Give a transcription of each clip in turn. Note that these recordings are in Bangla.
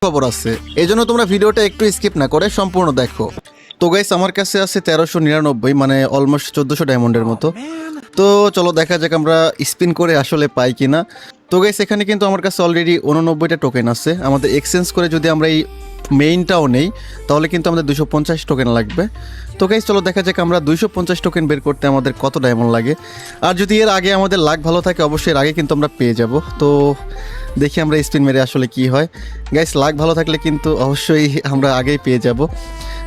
খবর আছে, এই জন্য তোমরা ভিডিওটা একটু স্কিপ না করে সম্পূর্ণ দেখো। তো গাইস আমার কাছে আছে 1399, মানে অলমোস্ট 1400 ডায়মন্ডের মতো। তো চলো দেখা যাক আমরা স্পিন করে আসলে পাই কিনা। তো গাইস এখানে কিন্তু আমার কাছে অলরেডি 89টা টোকেন আছে। আমাদের এক্সচেঞ্জ করে যদি আমরা এই মেইনটাও নেই তাহলে কিন্তু আমাদের 250 টোকেন লাগবে। তো গাইস চলো দেখা যাক আমরা 250 টোকেন বের করতে আমাদের কত ডায়মন্ড লাগে। আর যদি এর আগে আমাদের লাক ভালো থাকে অবশ্যই এর আগে কিন্তু আমরা পেয়ে যাব। তো দেখি আমরা স্পিন মেরে আসলে কি হয়। গাইস লাক ভালো থাকলে কিন্তু অবশ্যই আমরা আগেই পেয়ে যাব।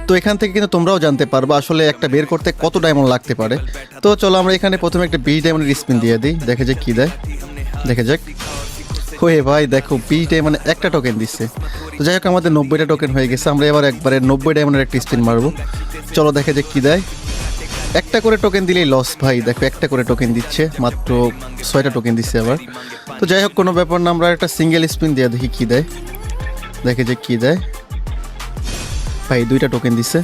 তো এখান থেকে কিন্তু তোমরাও জানতে পারবে আসলে একটা বের করতে কত ডায়মন্ড লাগতে পারে। তো চলো আমরা এখানে প্রথমে একটা 20 ডায়মন্ডের স্পিন দিয়ে দিই, দেখা যাক কী দেয়। দেখা যাক, হয়ে ভাই দেখো 20 ডায়মন্ডে একটা টোকেন দিচ্ছে। তো যাই হোক আমাদের 90টা টোকেন হয়ে গেছে। আমরা এবার একবারে 90 ডায়মন্ডের একটা স্পিন মারবো। চলো দেখা যাক কী দেয়। একটা করে টোকেন দিলেই লস ভাই, দেখো একটা করে টোকেন দিচ্ছে, মাত্র 6টা টোকেন দিচ্ছে আবার। তো যাই হোক কোনো ব্যাপার না, আমরা একটা সিঙ্গেল স্পিন দিয়ে দেখি কী দেয়। দেখে যে কী দেয় ভাই, 2টা টোকেন দিচ্ছে।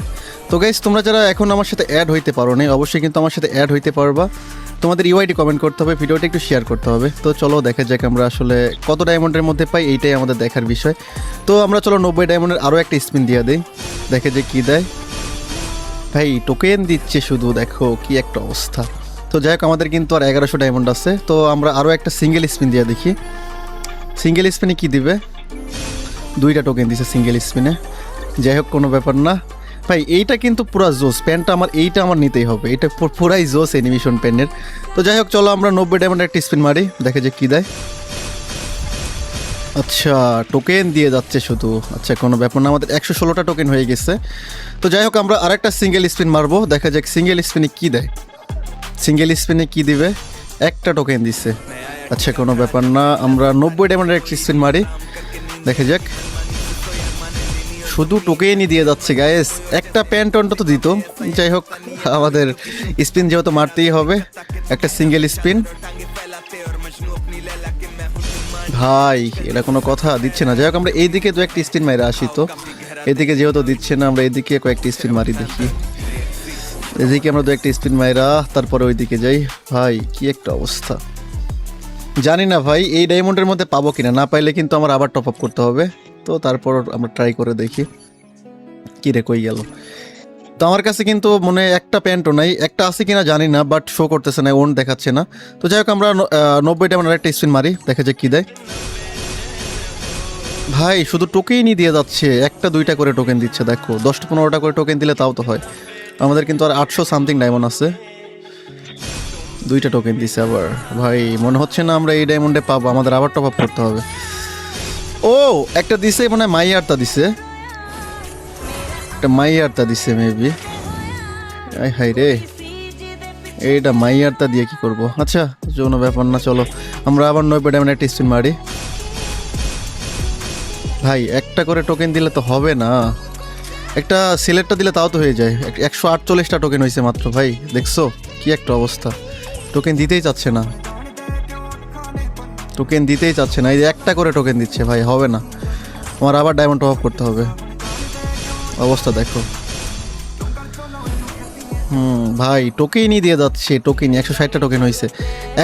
তো গাইস তোমরা যারা এখন আমার সাথে অ্যাড হইতে পারো না অবশ্যই কিন্তু আমার সাথে অ্যাড হইতে পারবা। তোমাদের ইউআইডি কমেন্ট করতে হবে, ভিডিওটা একটু শেয়ার করতে হবে। তো চলো দেখা যাক আমরা আসলে কত ডায়মন্ডের মধ্যে পাই, এইটাই আমাদের দেখার বিষয়। তো আমরা চলো 90 ডায়মন্ডের আরও একটা স্পিন দিয়ে দিই, দেখে যে কী দেয়। ভাই টোকেন দিচ্ছে শুধু, দেখো কি একটা অবস্থা। তো যাই হোক আমাদের কিন্তু আর 1100 ডায়মন্ড আছে। তো আমরা আরও একটা সিঙ্গেল স্পিন দিয়ে দেখি, সিঙ্গেল স্পিনে কি দিবে। 2টা টোকেন দিছে সিঙ্গেল স্পিনে। যাই হোক কোনো ব্যাপার না ভাই, এইটা কিন্তু পুরা জোস প্যান্টটা আমার, এইটা আমার নিতেই হবে, এটা পুরাই জোস অ্যানিমেশন প্যান্টের। তো যাই হোক চলো আমরা 90 ডায়মন্ডের একটা স্পিন মারি, দেখে যে কী দেয়। আচ্ছা টোকেন দিয়ে যাচ্ছে শুধু, আচ্ছা কোনো ব্যাপার না, আমাদের 116টা টোকেন হয়ে গেছে। তো যাই হোক আমরা আরেকটা সিঙ্গেল স্পিন মারবো, দেখা যাক সিঙ্গেল স্পিনে কী দেয়। সিঙ্গেল স্পিনে কী দিবে, একটা টোকেন দিচ্ছে। আচ্ছা কোনো ব্যাপার না, আমরা 90 ডায়মন্ডের একটা স্পিন মারি, দেখে যাক। শুধু টোকেনই দিয়ে যাচ্ছে গায়েস, একটা প্যান্ট অন্তত দিত। যাই হোক আমাদের স্পিন যেহেতু মারতেই হবে, একটা সিঙ্গেল স্পিন। ভাই এটা কোনো কথা, দিচ্ছে না। যাই হোক আমরা এইদিকে দু একটা স্পিন মারি আসি। তো এদিকে যেহেতু দিচ্ছে না, আমরা এদিকে কয়েকটি স্পিন মারি দেখি। এদিকে আমরা দু একটা স্পিন মাইরা তারপরে ওইদিকে যাই। ভাই কি একটা অবস্থা, জানি না ভাই এই ডায়মন্ডের মধ্যে পাবো কিনা, না পাইলে কিন্তু আমার আবার টপ আপ করতে হবে। তো তারপর আমরা ট্রাই করে দেখি। কী রে কই গেল। তো আমার কাছে কিন্তু মনে একটা প্যান্টও নাই, একটা আছে কিনা জানি না, বাট শো করতেছে না, ওন দেখাচ্ছে না। তো যাই হোক আমরা 90 ডায়মন্ডের একটা স্পিন মারি, দেখা যাক কী দেয়। ভাই শুধু টোকেনই দিয়ে যাচ্ছে, একটা 2টা করে টোকেন দিচ্ছে, দেখো 10-15টা করে টোকেন দিলে তাও তো হয়। আমাদের কিন্তু আর 800 সামথিং ডায়মন্ড আছে, 2টা টোকেন দিচ্ছে আবার। ভাই মনে হচ্ছে না আমরা এই ডায়মন্ডে পাবো, আমাদের আবার টপ আপ করতে হবে। ও একটা দিছে মানে মাইয়ারটা দিছে, একটা মাইয়ারটা দিছে মেবি। হাই রে, এইটা মাইয়ারটা দিয়ে কি করব। আচ্ছা কোনো ব্যাপার না, চলো আমরা আবার 90 ডায়মন্ডের একটা স্পিন মারি। ভাই একটা করে টোকেন দিলে তো হবে না, একটা সিলেক্টটা দিলে তাও তো হয়ে যায়। 148টা টোকেন হয়েছে মাত্র। ভাই দেখছো কি একটা অবস্থা, টোকেন দিতেই চাচ্ছে না, টোকেন দিতেই চাচ্ছে না। এই যে একটা করে টোকেন দিচ্ছে, ভাই হবে না, আমার আবার ডায়মন্ড টপ আপ করতে হবে। অবস্থা দেখো। ভাই টোকেনই দিয়ে যাচ্ছে, টোকেন 160টা টোকেন হয়েছে,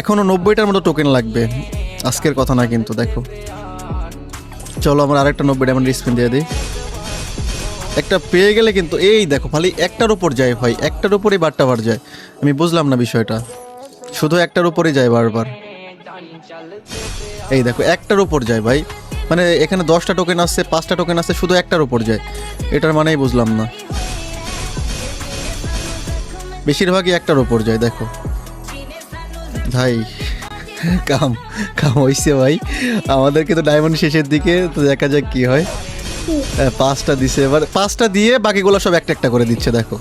এখনও 90টার মতো টোকেন লাগবে, আজকের কথা না কিন্তু। দেখো চলো আমরা আরেকটা 90 ডায়মন্ডের স্পিন দিয়ে দিই, একটা পেয়ে গেলে কিন্তু। এই দেখো খালি একটার উপর যায় ভাই, একটার উপরেই বারটা বার যায়। আমি বুঝলাম না বিষয়টা, শুধু একটার উপরেই যায় বারবার। এই দেখো একটার উপর যায় ভাই, মানে এখানে 10টা টোকেন আসছে, 5টা টোকেন আসছে, শুধু একটার উপর যায়, এটার মানেই বুঝলাম না। বেশিরভাগই একটার উপর যায় দেখো। ভাই কাম কাম হইছে ভাই, আমাদের কিন্তু ডায়মন্ড শেষের দিকে। তো দেখা যাক কি হয়। 5টা দিছে, এবার 5টা দিয়ে বাকিগুলো সব একটা একটা করে দিচ্ছে, দেখো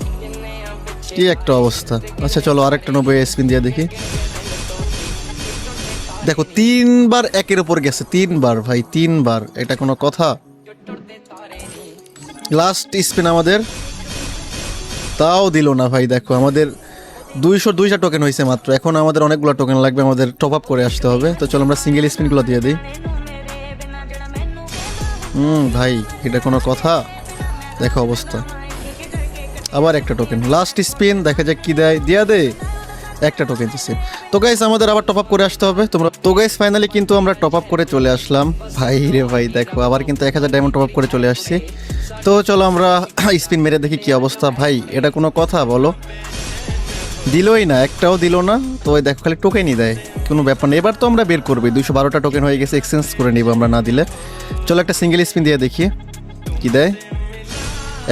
কি একটা অবস্থা। আচ্ছা চলো আরেকটা 90 স্পিন দিয়ে দেখি। দেখো 3বার একের উপর গেছে, 3বার ভাই, 3বার, এটা কোনো কথা। লাস্ট স্পিন আমাদের, তাও দিল না ভাই। দেখো আমাদের 202টা টোকেন হয়েছে মাত্র, এখন আমাদের অনেকগুলো টোকেন লাগবে, আমাদের টপ আপ করে আসতে হবে। তো চলো আমরা সিঙ্গেল স্পিনগুলো দিয়ে দিই। ভাই এটা কোনো কথা, দেখো অবস্থা। আবার একটা টোকেন, লাস্ট স্পিন, দেখা যাক কি দেয়, দিয়া দে। একটা টোকেন দিছে। তো গাইস আমাদের আবার টপ আপ করে আসতে হবে তোমরা। তো গাইস ফাইনালি কিন্তু আমরা টপ আপ করে চলে আসলাম। ভাই রে ভাই দেখো আবার কিন্তু 1000 ডায়মন্ড টপ আপ করে চলে আসছি। তো চলো আমরা স্পিন মেরে দেখি কি অবস্থা। ভাই এটা কোনো কথা বলো, দিলই না, একটাও দিল না। তো ওই দেখো খালি টোকেনই দেয়, কোনো ব্যাপার না। এবার তো আমরা বের করবো, 212টা টোকেন হয়ে গেছে, এক্সচেঞ্জ করে নিব আমরা না দিলে। চলো একটা সিঙ্গেল স্পিন দিয়ে দেখি কি দেয়।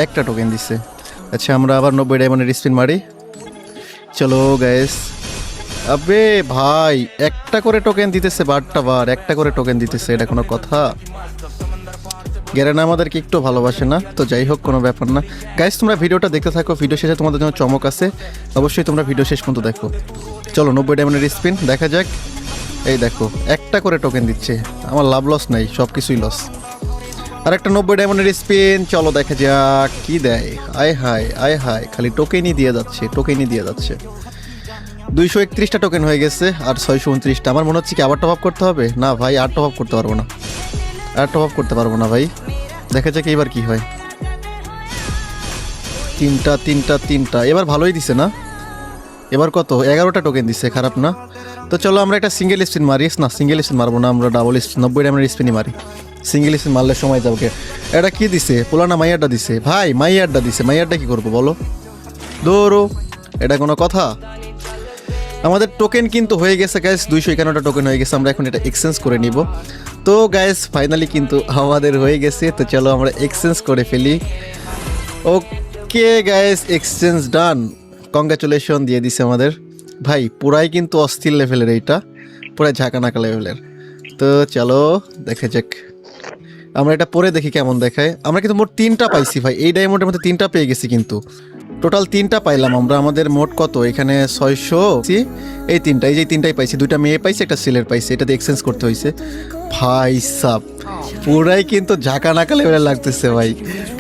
একটা টোকেন দিছে। আচ্ছা আমরা আবার 90 ডায়মন্ডের স্পিন মারি। চলো গাইস, আবে ভাই একটা করে টোকেন দিতেছে, বারটা বার একটা করে টোকেন দিতেছে, এটা কোনো কথা? গ্যারেনা আমাদেরকে একটু ভালোবাসে না। তো যাই হোক কোনো ব্যাপার না। গাইস তোমরা ভিডিওটা দেখতে থাকো, ভিডিও শেষে তোমাদের জন্য চমক আছে, অবশ্যই তোমরা ভিডিও শেষ পর্যন্ত দেখো। চলো 90 ডায়মন্ডের স্পিন দেখা যাক। এই দেখো একটা করে টোকেন দিচ্ছে, আমার লাভ লস নাই, সব কিছুই লস। আর একটা 90 ডায়মন্ডের স্পিন, চলো দেখা যাক কি দেয়। আয় হায় আয় হায়, খালি টোকেনই দিয়ে যাচ্ছে, টোকেনই দিয়ে যাচ্ছে। 231টা টোকেন হয়ে গেছে আর 629টা। আমার মনে হচ্ছে কি আবার টপ আপ করতে হবে। না ভাই আর টপ আপ করতে পারবো না, আর টপ আপ করতে পারবো না ভাই। দেখা যাক এবার কি হয়। তিনটা এবার ভালোই দিছে না? এবার কত? 11টা টোকেন দিছে, খারাপ না। তো চলো আমরা একটা সিঙ্গেল স্পিন মারি। না সিঙ্গেল স্পিন মারবো না, আমরা ডাবল স্পিন 90 ডায়মন্ডের স্পিনই মারি। সিঙ্গেল স্পিন মারলে সময় যাবে। এটা কি দিছে? পোলানা মাইয়ারটা দিছে ভাই, মাইয়ারটা দিছে। মাইয়ারটা কি করবো বলো? দৌড়ো, এটা কোনো কথা? আমাদের টোকেন কিন্তু হয়ে গেছে গাইস, 251টা টোকেন হয়ে গেছে। আমরা এখন এটা এক্সচেঞ্জ করে নিব। তো গাইস ফাইনালি কিন্তু আমাদের হয়ে গেছে। তো চলো আমরা এক্সচেঞ্জ করে ফেলি। ওকে গাইস, এক্সচেঞ্জ ডান, কংগ্রাচুলেশন দিয়ে দিছে আমাদের। ভাই পুরাই কিন্তু অস্থির লেভেলের, এইটা পুরাই ঝাঁকানাকা লেভেলের। তো চলো দেখা যাক, আমরা এটা পরে দেখি কেমন দেখায়। আমরা কিন্তু মোট 3টা পাইছি ভাই, এই ডায়মন্ডের মধ্যে 3টা পেয়ে গেছি, কিন্তু টোটাল 3টা পাইলাম আমরা। আমাদের মোট কত এখানে? 600। এই 3টা, এই যে 3টাই পাইছি, 2টা মেয়ে পাইছি, একটা ছেলের পাইছি। এটাতে এক্সচেঞ্জ করতে হয়েছে। ভাই সাব পুরাই কিন্তু ঝাঁকানাকা লেভেলের লাগতেছে ভাই।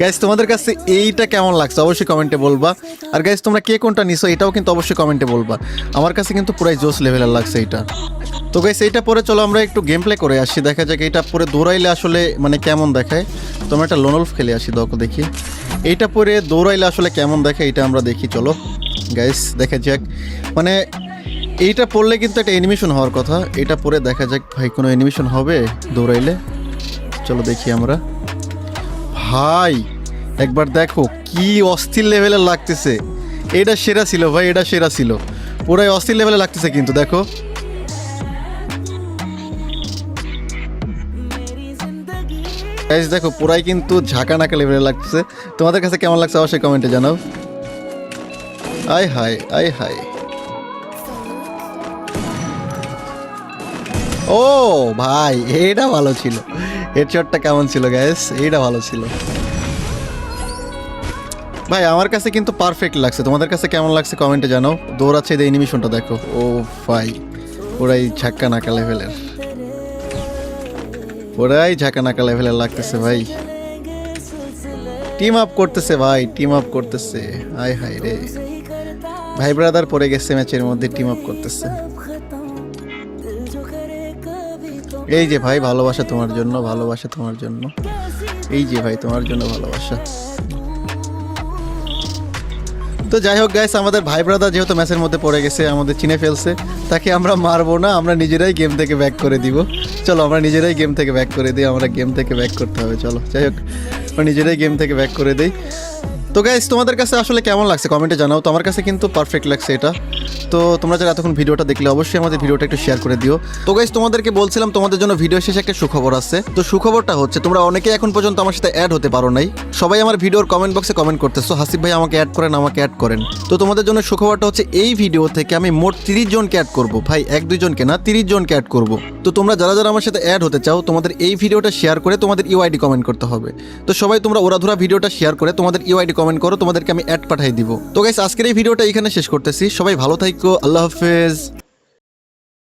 গাইস তোমাদের কাছে এইটা কেমন লাগছে অবশ্যই কমেন্টে বলবা। আর গাইস তোমরা কে কোনটা নিছো এটাও কিন্তু অবশ্যই কমেন্টে বলবা। আমার কাছে কিন্তু পুরাই জোস লেভেলের লাগছে এটা। তো গাইস এইটা পরে চলো আমরা একটু গেম প্লে করে আসি, দেখা যাক এইটা পরে দৌড়াইলে আসলে মানে কেমন দেখায়। তোমরা একটা লোনলফ খেলে আসি দেখি এইটা পরে দৌড়াইলে আসলে কেমন দেখে, এটা আমরা দেখি। চলো গাইস দেখা যাক, মানে এইটা পড়লে কিন্তু একটা অ্যানিমেশন হওয়ার কথা। এটা পরে দেখা যাক ভাই কোনো অ্যানিমেশন হবে দৌড়াইলে। চলো দেখি আমরা। ভাই একবার দেখো কি অস্থির লেভেলের লাগতেছে। এটা সেরা ছিল ভাই, এটা সেরা ছিল, পুরাই অস্থির লেভেলে লাগতেছে কিন্তু দেখো। গাইস দেখো পুরাই কিন্তু ঝাঁকানাকা লেভেলে লাগতেছে। তোমাদের কাছে কেমন লাগছে অবশ্যই কমেন্টে জানাও। আয় হায় আয় হায়, ও ভাই এটা ভালো ছিল। হেডশটটা কেমন ছিল গাইস? এইটা ভালো ছিল ভাই, আমার কাছে কিন্তু পারফেক্ট লাগছে। তোমাদের কাছে কেমন লাগছে কমেন্টে জানাও। দৌড়াচ্ছে এই অ্যানিমেশনটা দেখো, ও ভাই পুরাই ঝাঁকানাকা লেভেলের, পুরাই ঝাঁকানাকা লেভেলের লাগতেছে ভাই। টিম আপ করতেছে ভাই, টিম আপ করতেছে। আয় হায় রে, ভাই ব্রাদার পড়ে গেছে ম্যাচের মধ্যে, টিম আপ করতেছে। এই যে ভাই ভালোবাসা তোমার জন্য, ভালোবাসা তোমার জন্য, এই যে ভাই তোমার জন্য ভালোবাসা। তো যাই হোক গাইস, আমাদের ভাই ব্রাদার যেহেতু ম্যাচের মধ্যে পড়ে গেছে, আমাদের চিনে ফেলছে, তাকে আমরা মারবো না, আমরা নিজেরাই গেম থেকে ব্যাক করে দিব। চলো আমরা নিজেরাই গেম থেকে ব্যাক করে দিই, আমরা গেম থেকে ব্যাক করতে হবে। চলো যাই হোক আমরা নিজেরাই গেম থেকে ব্যাক করে দিই। তো গাইস তোমাদের কাছে আসলে কেমন লাগছে কমেন্টে জানাও। তো আমার কাছে কিন্তু পারফেক্ট লাগছে এটা। তো তোমরা যারা এতক্ষণ ভিডিওটা দেখলে অবশ্যই আমাদের ভিডিওটা একটু শেয়ার করে দিও। তো গাইস তোমাদেরকে বলছিলাম তোমাদের জন্য ভিডিও শেষে একটা সুখবর আছে। তো সুখবরটা হচ্ছে তোমরা অনেকেই এখন পর্যন্ত আমার সাথে অ্যাড হতে পারো নাই। সবাই আমার ভিডিওর কমেন্ট বক্সে কমেন্ট করতেছো হাসিফ ভাই আমাকে অ্যাড করেন, আমাকে অ্যাড করেন। তো তোমাদের জন্য সুখবরটা হচ্ছে এই ভিডিও থেকে আমি মোট 30 জনকে অ্যাড করব। ভাই 1-2 জনকে না, 30 জনকে অ্যাড করব। তো তোমরা যারা যারা আমার সাথে অ্যাড হতে চাও তোমাদের এই ভিডিওটা শেয়ার করে তোমাদের ইউআইডি কমেন্ট করতে হবে। তো সবাই তোমরা ওরাধুরা ভিডিওটা শেয়ার করে তোমাদের ইউআইডি কমেন্ট করো, তোমাদেরকে আমি অ্যাড পাঠিয়ে দিব। তো গাইস আজকের এই ভিডিওটা এখানে শেষ করতেছি। সবাই ভালো থাকো, আল্লাহ হাফেজ।